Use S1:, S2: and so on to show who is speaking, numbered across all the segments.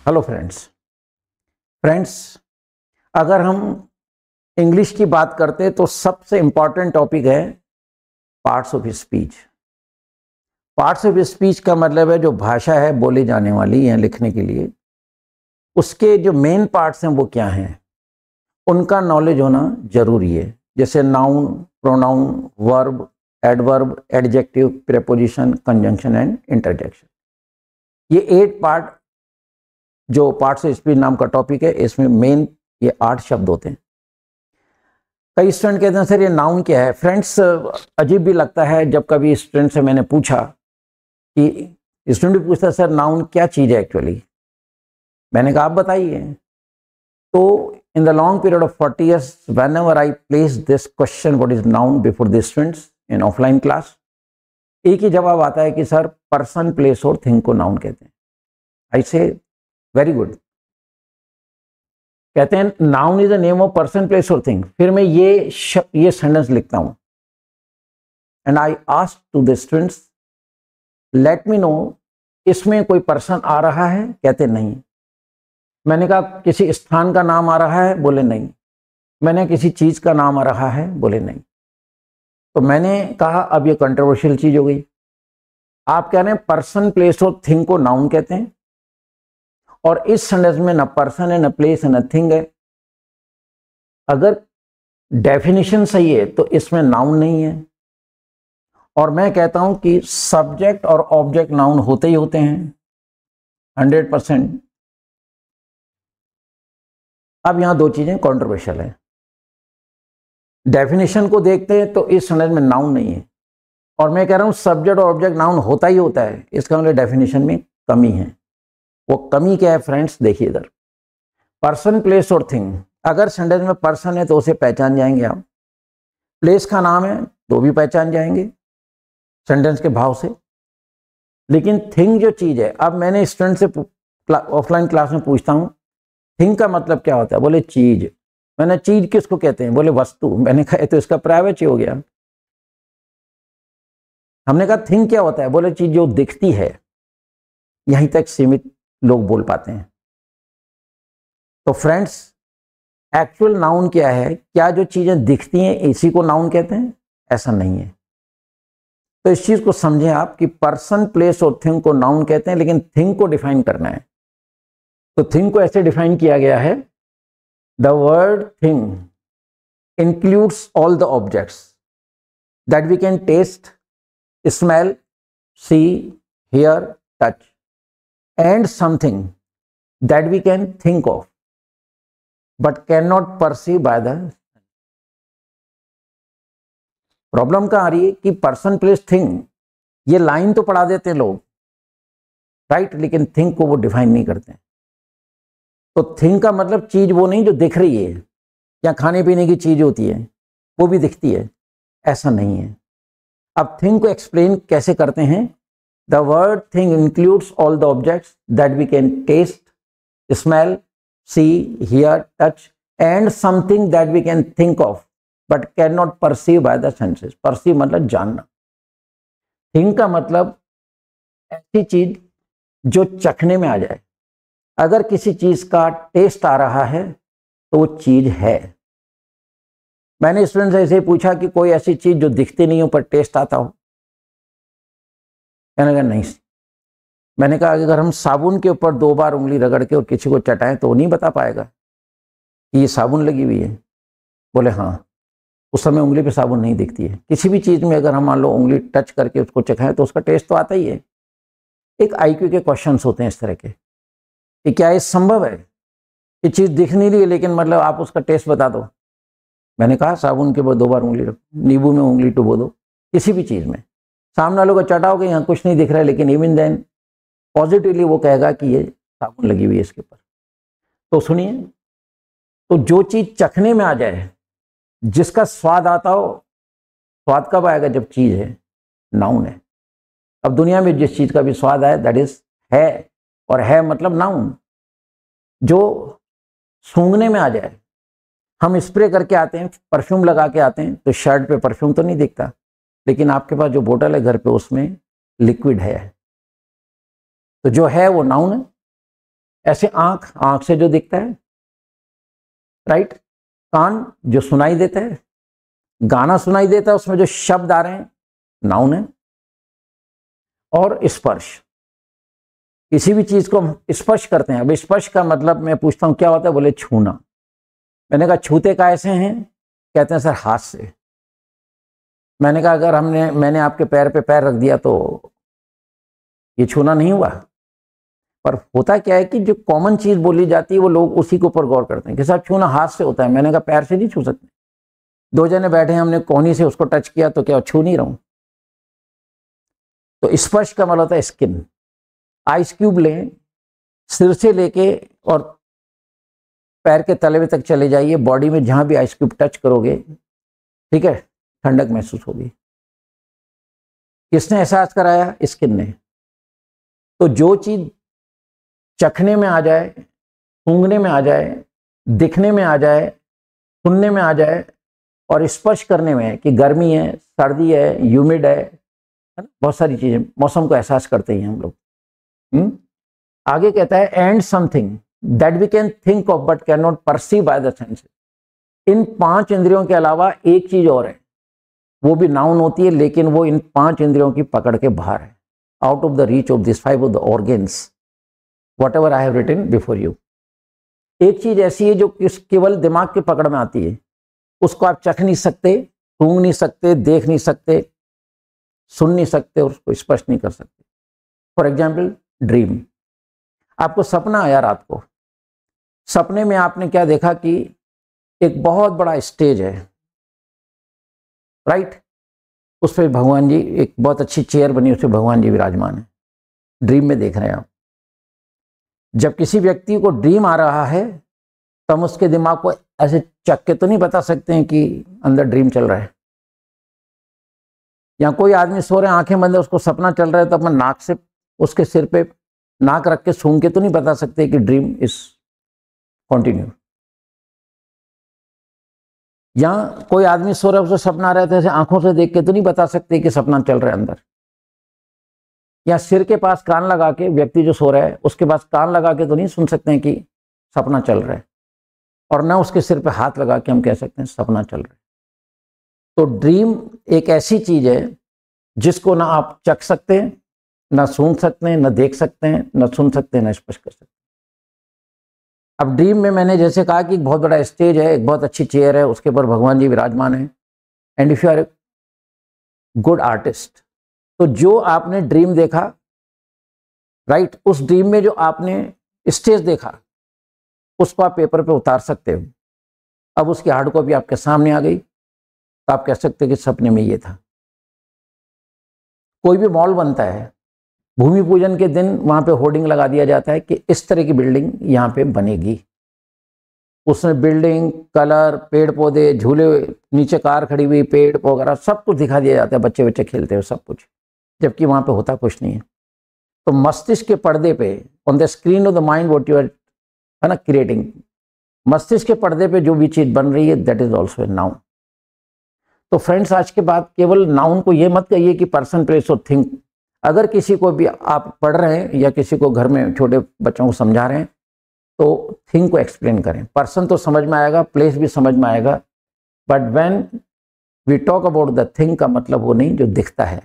S1: Hello friends, अगर हम English की बात करते हैं तो सबसे इंपॉर्टेंट टॉपिक है parts of speech. Parts of speech का मतलब है जो भाषा है बोली जाने वाली या लिखने के लिए, उसके जो मेन पार्ट्स हैं वो क्या हैं, उनका नॉलेज होना जरूरी है। जैसे noun, pronoun, verb, adverb, adjective, preposition, conjunction and interjection. ये 8 पार्ट जो पार्ट्स ऑफ स्पीच नाम का टॉपिक है, इसमें मेन ये 8 शब्द होते हैं। कई स्टूडेंट कहते हैं सर ये नाउन क्या है। फ्रेंड्स, अजीब भी लगता है जब कभी स्टूडेंट से मैंने पूछा कि स्टूडेंट भी पूछता है सर नाउन क्या चीज़ है एक्चुअली। मैंने कहा आप बताइए। तो in the long period of 40 years, whenever I place this question what is noun before the students in offline class, एक ही जवाब आता है कि सर पर्सन, प्लेस और थिंग को नाउन कहते हैं। I say very good. कहते हैं noun is a name of person, place और थिंग। फिर मैं ये सेंटेंस लिखता हूं and I ask to the students let me know, इसमें कोई पर्सन आ रहा है? कहते नहीं। मैंने कहा किसी स्थान का नाम आ रहा है? बोले नहीं। मैंने किसी चीज का नाम आ रहा है? बोले नहीं। तो मैंने कहा अब ये कंट्रोवर्शियल चीज हो गई। आप कह रहे हैं पर्सन, प्लेस और थिंग को नाउन कहते हैं और इस सेंटेंस में न पर्सन है, न प्लेस है, न थिंग है। अगर डेफिनेशन सही है तो इसमें नाउन नहीं है। और मैं कहता हूं कि सब्जेक्ट और ऑब्जेक्ट नाउन होते ही होते हैं 100%। अब यहां 2 चीजें कंट्रोवर्शियल है। डेफिनेशन को देखते हैं तो इस सेंटेंस में नाउन नहीं है, और मैं कह रहा हूं सब्जेक्ट और ऑब्जेक्ट नाउन होता ही होता है। इसका मतलब डेफिनेशन में कमी है। वो कमी क्या है फ्रेंड्स? देखिए इधर, पर्सन, प्लेस और थिंग। अगर सेंटेंस में पर्सन है तो उसे पहचान जाएंगे आप, प्लेस का नाम है तो भी पहचान जाएंगे सेंटेंस के भाव से। लेकिन थिंग जो चीज है, अब मैंने स्टूडेंट से ऑफलाइन क्लास में पूछता हूं थिंग का मतलब क्या होता है? बोले चीज। मैंने चीज किसको कहते हैं? बोले वस्तु। मैंने कहा तो इसका प्राइवेट हो गया। हमने कहा थिंग क्या होता है? बोले चीज जो दिखती है। यहीं तक सीमित लोग बोल पाते हैं। तो फ्रेंड्स, एक्चुअल नाउन क्या है? क्या जो चीजें दिखती हैं इसी को नाउन कहते हैं? ऐसा नहीं है। तो इस चीज को समझें आप कि पर्सन, प्लेस और थिंग को नाउन कहते हैं, लेकिन थिंग को डिफाइन करना है तो थिंग को ऐसे डिफाइन किया गया है, the word thing includes all the objects that we can taste, smell, see, hear, touch and something that we can think of but cannot perceive by the। Problem कहां आ रही है कि पर्सन, प्लेस, थिंग, ये line तो पढ़ा देते हैं लोग, राइट, लेकिन थिंग को वो डिफाइन नहीं करते हैं। तो थिंग का मतलब चीज वो नहीं जो दिख रही है, या खाने पीने की चीज होती है वो भी दिखती है, ऐसा नहीं है। अब थिंग को एक्सप्लेन कैसे करते हैं? The word thing includes all the objects that we can taste, smell, see, hear, touch, and something that we can think of but cannot perceive by the senses। perceive मतलब जानना। think का मतलब ऐसी चीज जो चखने में आ जाए। अगर किसी चीज का टेस्ट आ रहा है तो वो चीज है। मैंने स्टूडेंट से ऐसे पूछा कि कोई ऐसी चीज जो दिखती नहीं हो पर टेस्ट आता हो। मैंने कहा नहीं। मैंने कहा अगर हम साबुन के ऊपर 2 बार उंगली रगड़ के और किसी को चटाएं तो वो नहीं बता पाएगा कि ये साबुन लगी हुई है। बोले हाँ, उस समय उंगली पे साबुन नहीं दिखती है। किसी भी चीज में अगर हम मान लो उंगली टच करके उसको चखाएं तो उसका टेस्ट तो आता ही है। एक IQ के क्वेश्चंस होते हैं इस तरह के कि क्या ये संभव है कि चीज दिख नहीं रही है लेकिन मतलब आप उसका टेस्ट बता दो। मैंने कहा साबुन के ऊपर 2 बार उंगली रखो, नींबू में उंगली डुबो दो, किसी भी चीज में सामने वालों को चटाओगे यहाँ कुछ नहीं दिख रहा है, लेकिन इवन देन पॉजिटिवली वो कहेगा कि ये साबुन लगी हुई है इसके ऊपर। तो सुनिए, तो जो चीज चखने में आ जाए, जिसका स्वाद आता हो, स्वाद कब आएगा? जब चीज है, नाउन है। अब दुनिया में जिस चीज का भी स्वाद आए दैट इज है, और है मतलब नाउन। जो सूंघने में आ जाए, हम स्प्रे करके आते हैं, परफ्यूम लगा के आते हैं तो शर्ट पे परफ्यूम तो नहीं दिखता, लेकिन आपके पास जो बोतल है घर पे उसमें लिक्विड है, तो जो है वो नाउन है। ऐसे आंख, आंख से जो दिखता है, राइट। कान, जो सुनाई देता है, गाना सुनाई देता है, उसमें जो शब्द आ रहे हैं, नाउन है। और स्पर्श, किसी भी चीज को हम स्पर्श करते हैं। अब स्पर्श का मतलब मैं पूछता हूं क्या होता है, बोले छूना। मैंने कहा छूते कैसे हैं, कहते हैं सर हाथ से। मैंने कहा अगर मैंने आपके पैर पे पैर रख दिया तो ये छूना नहीं हुआ। पर होता क्या है कि जो कॉमन चीज बोली जाती है वो लोग उसी के ऊपर गौर करते हैं कि साहब छूना हाथ से होता है। मैंने कहा पैर से नहीं छू सकते। दो जने बैठे हैं, हमने कोहनी से उसको टच किया तो क्या छू नहीं रहा हूं। तो स्पर्श का मतलब होता है स्किन। आइस क्यूब लें, सिर से लेके और पैर के तले तक चले जाइए, बॉडी में जहां भी आइस क्यूब टच करोगे, ठीक है, ठंडक महसूस होगी। किसने एहसास कराया, स्किन ने। तो जो चीज चखने में आ जाए, सूंघने में आ जाए, दिखने में आ जाए, सुनने में आ जाए और स्पर्श करने में है कि गर्मी है, सर्दी है, ह्यूमिड है ना, बहुत सारी चीजें मौसम को एहसास करते ही हम लोग। आगे कहता है and something that we can think of but can not perceive by the senses. इन 5 इंद्रियों के अलावा एक चीज और है, वो भी नाउन होती है, लेकिन वो इन 5 इंद्रियों की पकड़ के बाहर है, out of the reach of this 5 of the organs whatever I have written before you. एक चीज ऐसी है जो केवल दिमाग के पकड़ में आती है, उसको आप चख नहीं सकते, सूंघ नहीं सकते, देख नहीं सकते, सुन नहीं सकते और उसको स्पर्श नहीं कर सकते। For example dream. आपको सपना आया रात को, सपने में आपने क्या देखा कि एक बहुत बड़ा स्टेज है, राइट। उस पर भगवान जी, एक बहुत अच्छी चेयर बनी, उस पर भगवान जी विराजमान है, ड्रीम में देख रहे हैं आप। जब किसी व्यक्ति को ड्रीम आ रहा है तो हम उसके दिमाग को ऐसे चक के तो नहीं बता सकते हैं कि अंदर ड्रीम चल रहा है। या कोई आदमी सो रहे हैं, आंखें बंद है, उसको सपना चल रहा है, तो अपन नाक से उसके सिर पे नाक रख के सूंघ के तो नहीं बता सकते कि ड्रीम इज कंटिन्यू। या कोई आदमी सो रहा है, उसे सपना आ रहा है, तो ऐसे आंखों से देख के तो नहीं बता सकते कि सपना चल रहा है अंदर। या सिर के पास कान लगा के, व्यक्ति जो सो रहा है उसके पास कान लगा के तो नहीं सुन सकते हैं कि सपना चल रहा है, और ना उसके सिर पे हाथ लगा के हम कह सकते हैं सपना चल रहा है। तो ड्रीम एक ऐसी चीज है जिसको ना आप चख सकते हैं, ना सूंघ सकते हैं, ना देख सकते हैं, ना सुन सकते हैं, ना स्पर्श कर सकते हैं। अब ड्रीम में मैंने जैसे कहा कि एक बहुत बड़ा स्टेज है, एक बहुत अच्छी चेयर है, उसके ऊपर भगवान जी विराजमान है। And if you are a good artist, तो जो आपने ड्रीम देखा, राइट, उस ड्रीम में जो आपने स्टेज देखा उसको आप पेपर पे उतार सकते हो। अब उसकी हार्ड कॉपी आपके सामने आ गई, तो आप कह सकते हो कि सपने में ये था। कोई भी मॉल बनता है, भूमि पूजन के दिन वहां पे होर्डिंग लगा दिया जाता है कि इस तरह की बिल्डिंग यहाँ पे बनेगी। उसमें बिल्डिंग, कलर, पेड़ पौधे, झूले, नीचे कार खड़ी हुई, पेड़ वगैरह सब कुछ दिखा दिया जाता है, बच्चे बच्चे खेलते हुए सब कुछ, जबकि वहां पे होता कुछ नहीं है। तो मस्तिष्क के पर्दे पे, on the screen of the mind what you are है ना क्रिएटिंग, मस्तिष्क के पर्दे पे जो भी चीज बन रही है that is also a noun. तो फ्रेंड्स, आज के बाद केवल नाउन को ये मत कहिए कि पर्सन, प्लेस और थिंग। अगर किसी को भी आप पढ़ रहे हैं या किसी को घर में छोटे बच्चों को समझा रहे हैं तो थिंग को एक्सप्लेन करें। पर्सन तो समझ में आएगा, प्लेस भी समझ में आएगा, but when we talk about the thing का मतलब वो नहीं जो दिखता है।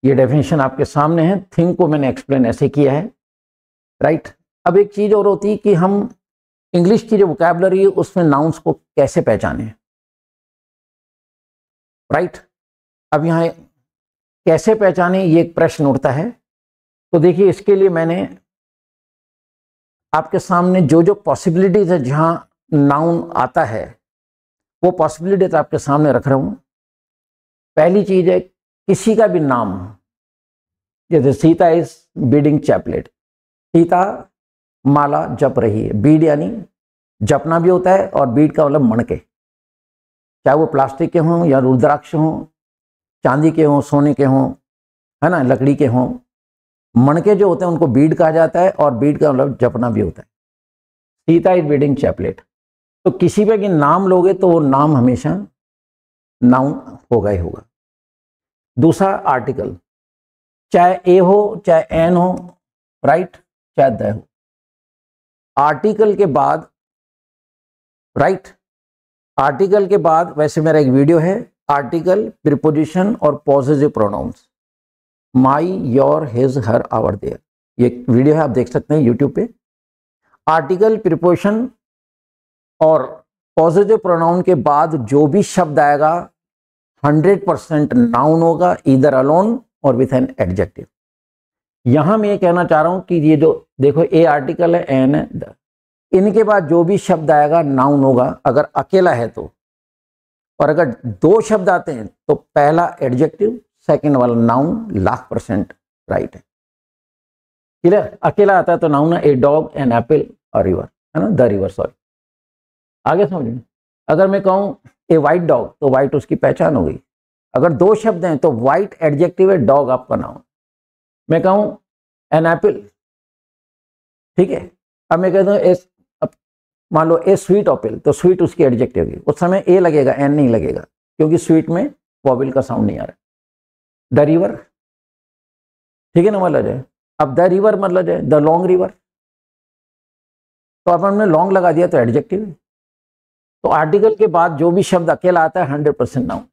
S1: ये डेफिनेशन आपके सामने है, थिंग को मैंने एक्सप्लेन ऐसे किया है, राइट। अब एक चीज और होती है कि हम इंग्लिश की जो वोकैबुलरी है उसमें नाउन्स को कैसे पहचानें, राइट। अब यहाँ कैसे पहचाने, ये एक प्रश्न उठता है। तो देखिए, इसके लिए मैंने आपके सामने जो जो पॉसिबिलिटीज है जहां नाउन आता है वो पॉसिबिलिटीज आपके सामने रख रहा हूं। पहली चीज है किसी का भी नाम, जैसे Sita is beading chaplet, Sita माला जप रही है। बीड यानी जपना भी होता है, और बीड का मतलब मणके, चाहे वो प्लास्टिक के हों या रुद्राक्ष हों, चांदी के हों, सोने के हों, है ना, लकड़ी के हों। मणके जो होते हैं उनको बीड कहा जाता है, और बीड का मतलब जपना भी होता है। Sita is beading chaplet. तो किसी पे कि नाम लोगे तो वो नाम हमेशा नाउन होगा ही होगा। दूसरा आर्टिकल, चाहे ए हो चाहे एन हो, राइट, चाहे द हो, आर्टिकल के बाद, राइट, आर्टिकल के बाद वैसे मेरा एक वीडियो है, आर्टिकल, प्रीपोजिशन और possessive pronouns, my, your, his, her, our, their, ये वीडियो है, आप देख सकते हैं यूट्यूब पे। आर्टिकल, प्रीपोजिशन और पॉसेसिव प्रोनाउन के बाद जो भी शब्द आएगा 100% नाउन होगा, ईदर अलोन और विथ एन एडजेक्टिव। यहां मैं ये कहना चाह रहा हूं कि ये जो देखो ए आर्टिकल है, एन है, इनके बाद जो भी शब्द आएगा नाउन होगा अगर अकेला है तो, और अगर दो शब्द आते हैं तो पहला एडजेक्टिव, सेकंड वाला नाउन, लाख % राइट है। क्लियर? अकेला आता है तो नाउन है, ए डॉग, एन एप्पल और रिवर, है ना, द रिवर, सॉरी। आगे समझिए, अगर मैं कहूं ए वाइट डॉग तो वाइट उसकी पहचान हो गई। अगर दो शब्द हैं तो वाइट एडजेक्टिव है, डॉग आपका नाउन। मैं कहूं एन एप्पल, ठीक है, अब मैं कहता हूं मान लो ए स्वीट एप्पल तो स्वीट उसकी एडजेक्टिव होगी, उस समय ए लगेगा, एन नहीं लगेगा, क्योंकि स्वीट में वॉवेल का साउंड नहीं आ रहा। द रिवर, ठीक है ना, मतलब है। अब द रिवर मतलब है द लॉन्ग रिवर, तो अब हमने लॉन्ग लगा दिया तो एडजेक्टिव है। तो आर्टिकल के बाद जो भी शब्द अकेला आता है 100% नाउन।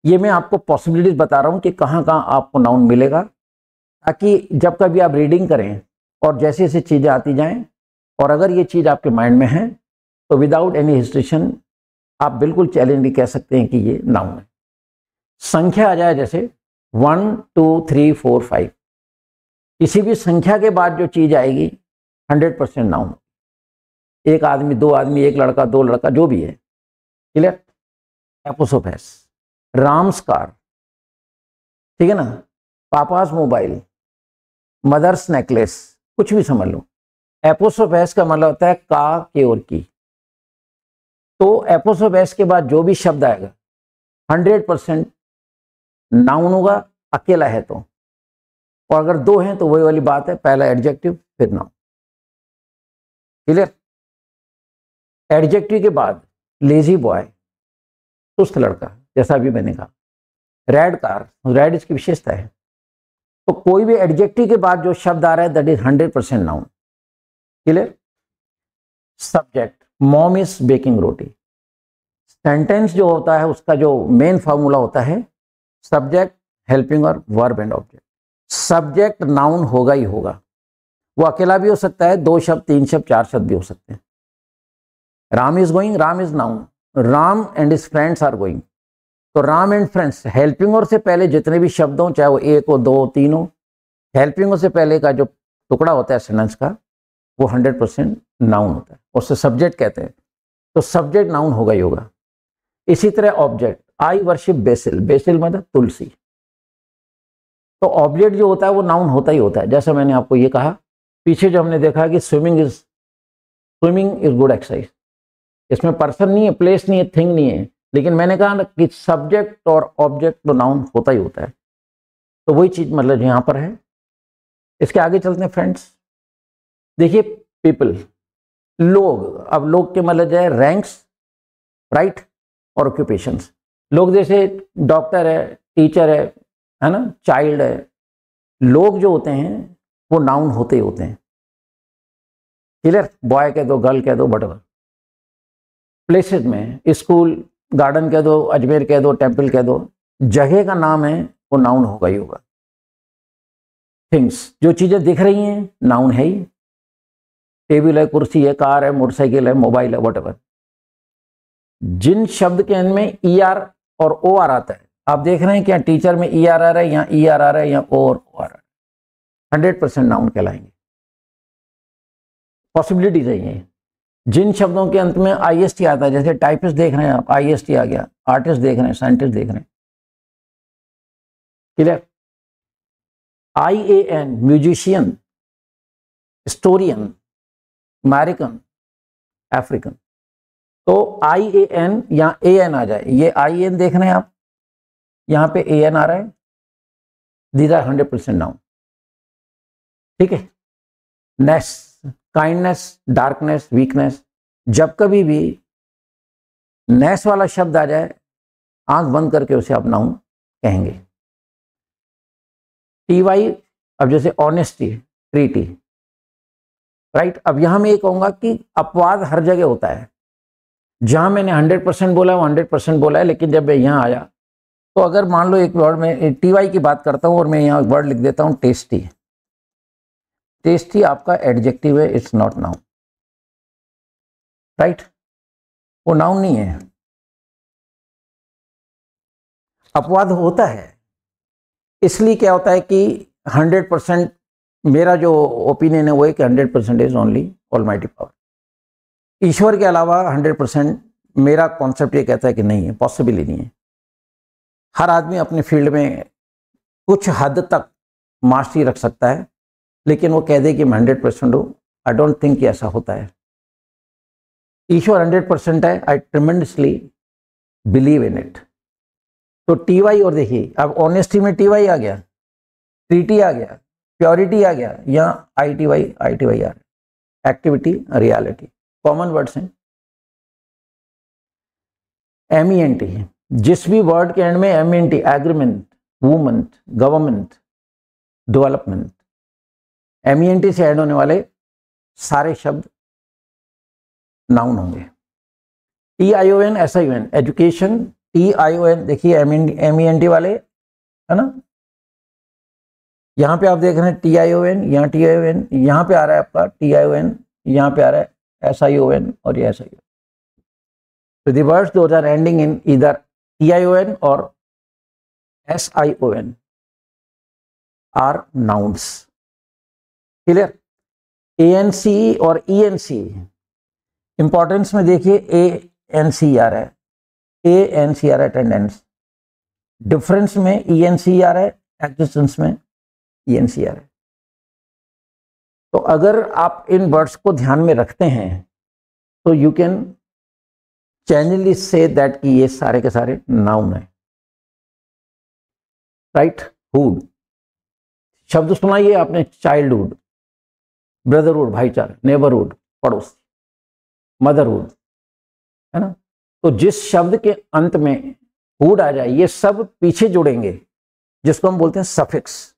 S1: ये मैं आपको पॉसिबिलिटीज बता रहा हूं कि कहां कहां आपको नाउन मिलेगा, ताकि जब कभी आप रीडिंग करें और जैसे जैसे चीजें आती जाएं, और अगर ये चीज आपके माइंड में है तो विदाउट एनी हिस्ट्रेशन आप बिल्कुल चैलेंजली कह सकते हैं कि ये नाउन है। संख्या आ जाए जैसे 1 2 3 4 5, किसी भी संख्या के बाद जो चीज आएगी 100% नाउन। एक आदमी, दो आदमी, एक लड़का, दो लड़का, जो भी है। क्लियर? एपोसोफेस, राम्स कार, ठीक है ना, पापास मोबाइल, मदर्स नेकलेस, कुछ भी समझ लो। एपोसोफेस का मतलब होता है का, के और की। तो एपोसोफेस के बाद जो भी शब्द आएगा 100% नाउन होगा, अकेला है तो, और अगर दो हैं तो वही वाली बात है, पहला एडजेक्टिव फिर नाउन। क्लियर? एडजेक्टिव के बाद लेजी बॉय, सुस्त लड़का, जैसा अभी मैंने कहा। रेड कार, रेड इसकी विशेषता है। तो कोई भी एडजेक्टिव के बाद जो शब्द आ रहा है that is 100% noun. Clear? Subject, mom is baking roti. Sentence जो होता है उसका जो मेन फॉर्मूला होता है सब्जेक्ट, हेल्पिंग और verb and object. Subject noun होगा ही होगा, वो अकेला भी हो सकता है, दो शब्द, तीन शब्द, चार शब्द भी हो सकते हैं। Ram is going, Ram is noun, Ram and his friends are going. तो राम एंड फ्रेंड्स, हेल्पिंग और से पहले जितने भी शब्द हों, चाहे वो एक हो, दो, तीन हो, हेल्पिंग और से पहले का जो टुकड़ा होता है सेंटेंस का, वो 100% नाउन होता है, उससे सब्जेक्ट कहते हैं। तो सब्जेक्ट नाउन होगा ही होगा। इसी तरह ऑब्जेक्ट, आई वर्शिप बेसिल, बेसिल मतलब तुलसी। तो ऑब्जेक्ट जो होता है वो नाउन होता ही होता है। जैसा मैंने आपको ये कहा पीछे, जो हमने देखा कि स्विमिंग इज गुड एक्सरसाइज, इसमें पर्सन नहीं है, प्लेस नहीं है, थिंग नहीं है, लेकिन मैंने कहा ना कि सब्जेक्ट और ऑब्जेक्ट तो नाउन होता ही होता है। तो वही चीज मतलब यहां पर है। इसके आगे चलते हैं फ्रेंड्स। देखिए पीपल, लोग, अब लोग के मतलब जो है रैंक्स, राइट, और ऑक्यूपेशंस। लोग जैसे डॉक्टर है, टीचर है ना, चाइल्ड है। लोग जो होते हैं वो नाउन होते ही होते हैं। क्लियर? बॉय कह दो, गर्ल कह दो, बटवर। प्लेसेस में स्कूल, गार्डन कह दो, अजमेर कह दो, टेम्पल कह दो, जगह का नाम है वो नाउन होगा ही होगा। थिंग्स, जो चीजें दिख रही हैं नाउन है ही। टेबल है, कुर्सी है, कार है, मोटरसाइकिल है, मोबाइल है, वटएवर। जिन शब्द के एंड में ई आर और ओ आर आता है, आप देख रहे हैं क्या टीचर में ई आर आ रहा है, यहाँ ई आर आ रहा है, यहाँ ओ और ओ आ रहा है, 100% नाउन कहलाएंगे। पॉसिबिलिटीज है ये। जिन शब्दों के अंत में आई एस टी आता है, जैसे टाइपिस्ट देख रहे हैं आप, आई एस टी आ गया, आर्टिस्ट देख रहे हैं, साइंटिस्ट देख रहे हैं। Clear? I A N, musician, historian, American, African. तो आई ए एन, यहाँ ए एन आ जाए, ये आई एन देख रहे हैं आप, यहाँ पे ए एन आ रहा है, दीज आर 100% नाउन। ठीक है? नेस, काइंडनेस, डार्कनेस, वीकनेस। जब कभी भी नेस वाला शब्द आ जाए, आंख बंद करके उसे आप नाउन कहेंगे। टी वाई, अब जैसे ऑनेस्टी, ट्रीटी, राइट। अब यहां मैं ये कहूंगा कि अपवाद हर जगह होता है। जहां मैंने 100% बोला है वो 100% बोला है, लेकिन जब मैं यहां आया तो अगर मान लो एक वर्ड में TY की बात करता हूं और मैं यहां वर्ड लिख देता हूं टेस्टी। टेस्टी आपका एडजेक्टिव है, इट्स नॉट नाउन, राइट। वो नाउन नहीं है। अपवाद होता है, इसलिए क्या होता है कि 100%, मेरा जो ओपिनियन है वो है कि 100% इज ओनली ऑलमाइटी पावर। ईश्वर के अलावा 100% मेरा कॉन्सेप्ट ये कहता है कि नहीं है, पॉसिबल ही नहीं है। हर आदमी अपने फील्ड में कुछ हद तक मास्टरी रख सकता है, लेकिन वो कह दे कि मैं 100% हूं, आई डोंट थिंक कि ऐसा होता है। ईश्वर 100% है, आई ट्रेमेंडसली बिलीव इन इट। तो TY, और देखिए अब ऑनेस्टी में TY आ गया, TT आ गया, प्योरिटी आ गया, यहाँ ITY आ रहा, एक्टिविटी रियलिटी, कॉमन वर्ड्स हैं। MENT, जिस भी वर्ड के एंड में MENT, agreement, movement, government, development, MENT से एंड होने वाले सारे शब्द नाउन होंगे। TION, SION, एजुकेशन, TION, देखिए MENT वाले, है ना। यहाँ पे आप देख रहे हैं TION, यहाँ TION, यहाँ पे आ रहा है आपका TION, यहाँ पे आ रहा है SION और ये SION। So the words those are ending in either TION or SION are nouns. Clear? ANC और ENC, इंपॉर्टेंस में देखिए ANC आ रहा है, ANC आ रहा है अटेंडेंस, डिफरेंस में ENC आ रहा है, एग्जिस्टेंस में ENC आ रहा है। तो अगर आप इन वर्ड्स को ध्यान में रखते हैं तो you can generally say that कि ये सारे के सारे नाउन है, राइट। हुड, शब्द सुनाइए आपने, चाइल्डहुड, ब्रदरहुड भाईचारा, नेबरहुड पड़ोस, मदरहुड, है ना। तो जिस शब्द के अंत में हुड आ जाए, ये सब पीछे जुड़ेंगे, जिसको हम बोलते हैं सफिक्स।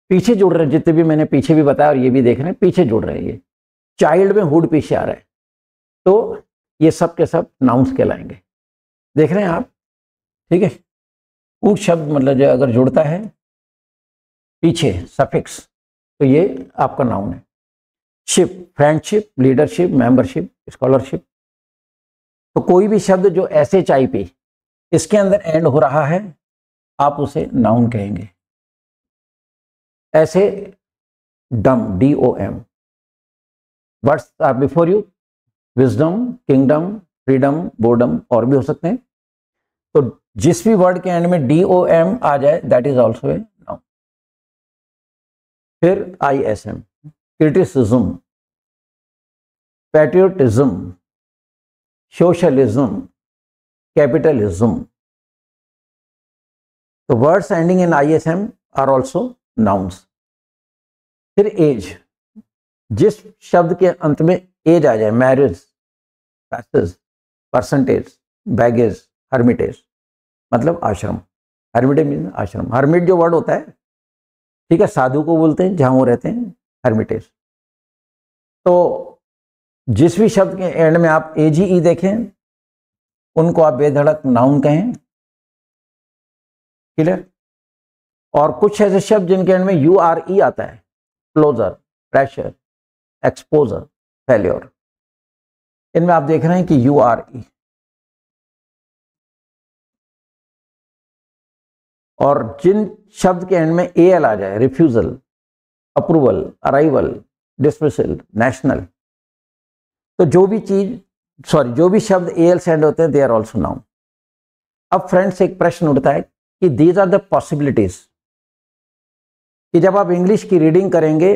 S1: पीछे जुड़ रहे हैं, जितने भी मैंने पीछे भी बताया और ये भी देख रहे हैं, पीछे जुड़ रहे हैं। ये चाइल्ड में हुड पीछे आ रहा है, तो ये सब के सब नाउन्स कहलाएंगे। देख रहे हैं आप, ठीक है। हुड शब्द मतलब जो अगर जुड़ता है पीछे सफिक्स, तो ये आपका नाउन है। Ship, friendship, leadership, membership, scholarship. तो कोई भी शब्द जो SHIP इसके अंदर एंड हो रहा है, आप उसे नाउन कहेंगे। ऐसे dom, DOM, words are before you, wisdom, kingdom, freedom, boredom, और भी हो सकते हैं। तो जिस भी वर्ड के एंड में DOM आ जाए, that is also a noun. फिर ISM, criticism, patriotism, socialism, capitalism. तो words ending in ISM are also nouns. फिर एज, जिस शब्द के अंत में एज आ जाए, marriage, passage, percentage, baggage, hermitage, मतलब आश्रम। हर्मिटेज मीन आश्रम। हर्मिट जो वर्ड होता है, ठीक है, साधु को बोलते हैं जहां वो रहते हैं, हर्मिटेज। तो जिस भी शब्द के एंड में आप AGE देखें, उनको आप बेधड़क नाउन कहें। क्लियर? और कुछ ऐसे शब्द जिनके एंड में URE आता है, क्लोजर, प्रेशर, एक्सपोजर, फेल्योर, इनमें आप देख रहे हैं कि URE। और जिन शब्द के एंड में AL आ जाए, refusal, approval, arrival, dismissal, national, तो जो भी शब्द AL से एंड होते हैं, दे आर ऑल्सो नाउन। अब फ्रेंड्स एक प्रश्न उठता है कि दीज आर द पॉसिबिलिटीज, कि जब आप इंग्लिश की रीडिंग करेंगे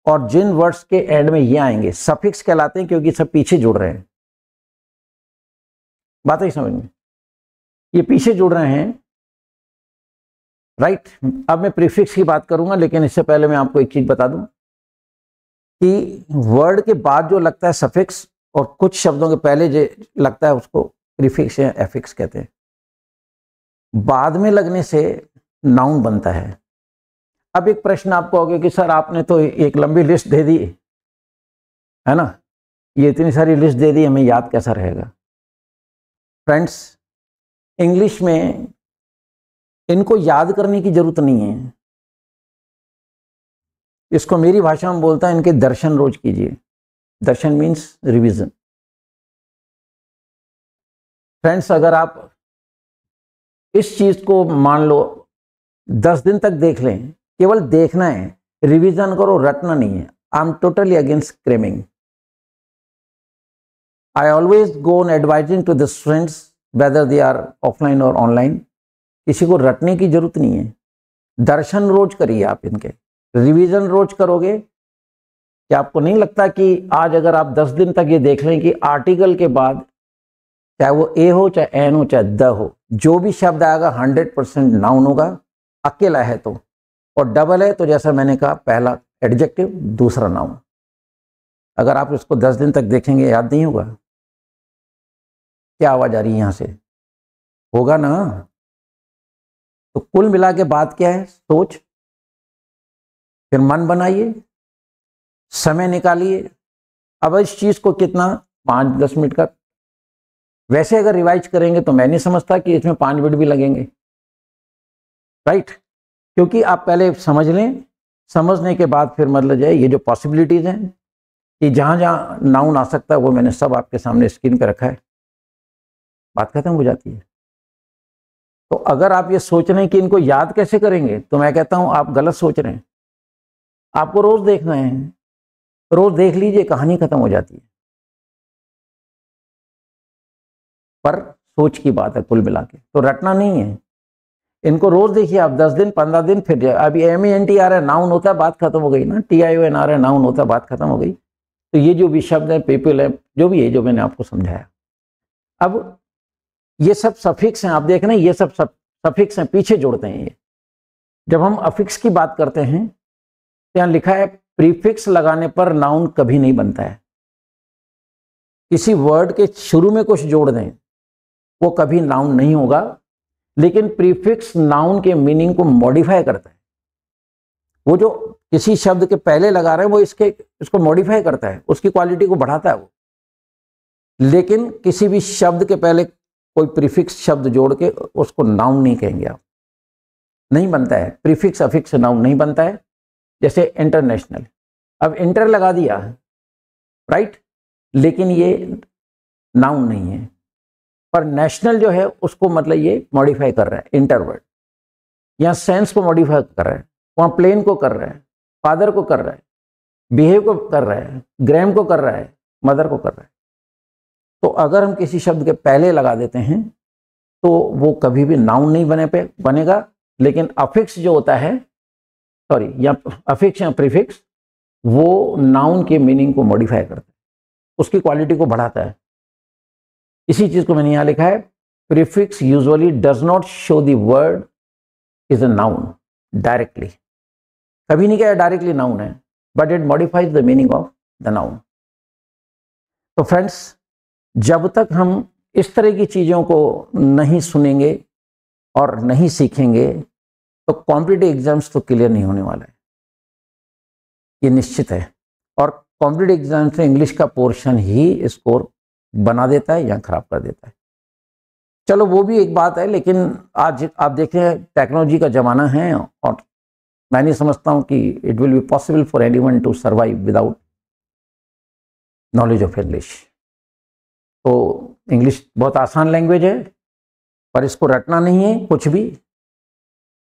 S1: और जिन वर्ड्स के एंड में ये आएंगे, सफिक्स कहलाते हैं क्योंकि सब पीछे जुड़ रहे हैं। बात ही समझ में, ये पीछे जुड़ रहे हैं, राइट। अब मैं प्रीफिक्स की बात करूंगा, लेकिन इससे पहले मैं आपको एक चीज बता दूं कि वर्ड के बाद जो लगता है सफिक्स, और कुछ शब्दों के पहले जो लगता है उसको प्रीफिक्स या एफिक्स कहते हैं। बाद में लगने से नाउन बनता है। अब एक प्रश्न आपको होगा कि सर आपने तो एक लंबी लिस्ट दे दी, है ना। ये इतनी सारी लिस्ट दे दी, हमें याद कैसा रहेगा। फ्रेंड्स, इंग्लिश में इनको याद करने की जरूरत नहीं है। इसको मेरी भाषा में बोलता है, इनके दर्शन रोज कीजिए। दर्शन मीन्स रिवीजन। फ्रेंड्स, अगर आप इस चीज को मान लो 10 दिन तक देख लें, केवल देखना है, रिवीजन करो, रटना नहीं है। I am totally against cramming. I always go on advising to the students whether they are offline और ऑनलाइन, किसी को रटने की जरूरत नहीं है। दर्शन रोज करिए आप इनके, रिवीजन रोज करोगे। क्या आपको नहीं लगता कि आज अगर आप 10 दिन तक ये देख लें कि आर्टिकल के बाद चाहे वो ए हो, चाहे एन हो, चाहे द हो, जो भी शब्द आएगा 100% नाउन होगा, अकेला है तो, और डबल है तो जैसा मैंने कहा, पहला एडजेक्टिव, दूसरा नाउन। अगर आप इसको 10 दिन तक देखेंगे, याद नहीं होगा। क्या आवाज आ रही है यहां से? होगा ना। तो कुल मिला के बात क्या है? सोच, फिर मन बनाइए, समय निकालिए। अब इस चीज को कितना, 5-10 मिनट का, वैसे अगर रिवाइज करेंगे तो मैं नहीं समझता कि इसमें 5 मिनट भी लगेंगे, राइट। क्योंकि आप पहले समझ लें, समझने के बाद फिर मतलब जाए, ये जो पॉसिबिलिटीज हैं कि जहां जहां नाउन आ सकता है वो मैंने सब आपके सामने स्क्रीन पे रखा है, बात खत्म हो जाती है। तो अगर आप ये सोच रहे हैं कि इनको याद कैसे करेंगे, तो मैं कहता हूं आप गलत सोच रहे हैं। आपको रोज देखना है, रोज देख लीजिए, कहानी खत्म हो जाती है। पर सोच की बात है कुल मिला के, तो रटना नहीं है। इनको रोज देखिए आप, 10 दिन 15 दिन, फिर अभी MENT आ रहा है, नाउन होता है, बात खत्म हो गई ना। TION आ रहा है, नाउन होता है, बात खत्म हो गई। तो ये जो भी शब्द है, पीपल है, जो भी है, जो मैंने आपको समझाया। अब ये सब सफिक्स हैं, आप देख रहे हैं, ये सब सफिक्स हैं, पीछे जोड़ते हैं ये। जब हम अफिक्स की बात करते हैं तो यहां लिखा है प्रीफिक्स लगाने पर नाउन कभी नहीं बनता है। किसी वर्ड के शुरू में कुछ जोड़ दें, वो कभी नाउन नहीं होगा। लेकिन प्रीफिक्स नाउन के मीनिंग को मॉडिफाई करता है। वो जो किसी शब्द के पहले लगा रहे हैं, वो इसको मॉडिफाई करता है, उसकी क्वालिटी को बढ़ाता है वो। लेकिन किसी भी शब्द के पहले कोई प्रीफिक्स शब्द जोड़ के उसको नाउन नहीं कहेंगे आप, नहीं बनता है। प्रीफिक्स अफिक्स नाउन नहीं बनता है। जैसे इंटरनेशनल, अब इंटर लगा दिया, राइट, लेकिन ये नाउन नहीं है। पर नेशनल जो है उसको मतलब ये मॉडिफाई कर रहा है, इंटरवर्ड। यहाँ सेंस को मॉडिफाई कर रहा है, वहाँ प्लेन को कर रहा है, फादर को कर रहा है, बिहेव को कर रहा है, ग्रैम को कर रहा है, मदर को कर रहा है। तो अगर हम किसी शब्द के पहले लगा देते हैं तो वो कभी भी नाउन नहीं बनेगा। लेकिन अफिक्स जो होता है, सॉरी, या अफिक्स या प्रीफिक्स, वो नाउन के मीनिंग को मॉडिफाई करता है, उसकी क्वालिटी को बढ़ाता है। इसी चीज को मैंने यहां लिखा है, prefix usually does not show the word is a noun directly. कभी नहीं कहा डायरेक्टली नाउन है, but it modifies the meaning of the noun. तो फ्रेंड्स, जब तक हम इस तरह की चीजों को नहीं सुनेंगे और नहीं सीखेंगे तो कॉम्पिटिटिव एग्जाम्स तो क्लियर नहीं होने वाला है, ये निश्चित है। और कॉम्पिटिटिव एग्जाम्स में इंग्लिश का पोर्शन ही स्कोर बना देता है या खराब कर देता है। चलो वो भी एक बात है, लेकिन आज आप देखें टेक्नोलॉजी का जमाना है और मैं नहीं समझता हूं कि it will be possible for anyone to survive without knowledge of English. तो इंग्लिश बहुत आसान लैंग्वेज है, पर इसको रटना नहीं है कुछ भी।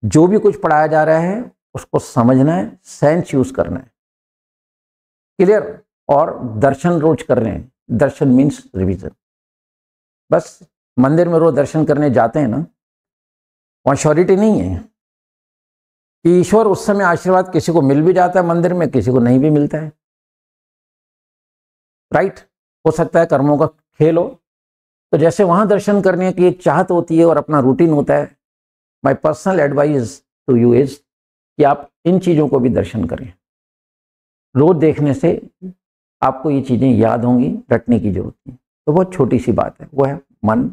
S1: जो भी कुछ पढ़ाया जा रहा है उसको समझना है, सेंस यूज करना है, क्लियर। और दर्शन रोज कर रहे हैं, दर्शन मीन्स रिवीजन। बस मंदिर में रोज दर्शन करने जाते हैं ना, वहां श्योरिटी नहीं है कि ईश्वर उस समय आशीर्वाद किसी को मिल भी जाता है मंदिर में, किसी को नहीं भी मिलता है, राइट। हो सकता है कर्मों का खेल हो। तो जैसे वहां दर्शन करने की एक चाहत होती है और अपना रूटीन होता है, my personal advice to you is कि आप इन चीजों को भी दर्शन करें। रोज देखने से आपको ये चीजें याद होंगी, रटने की जरूरत नहीं। तो बहुत छोटी सी बात है, वो है मन।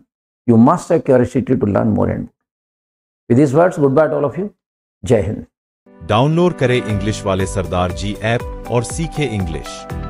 S1: You must have curiosity to learn more and. With this words, good bye to all of you. जय हिंद।
S2: डाउनलोड करें इंग्लिश वाले सरदार जी ऐप और सीखें इंग्लिश।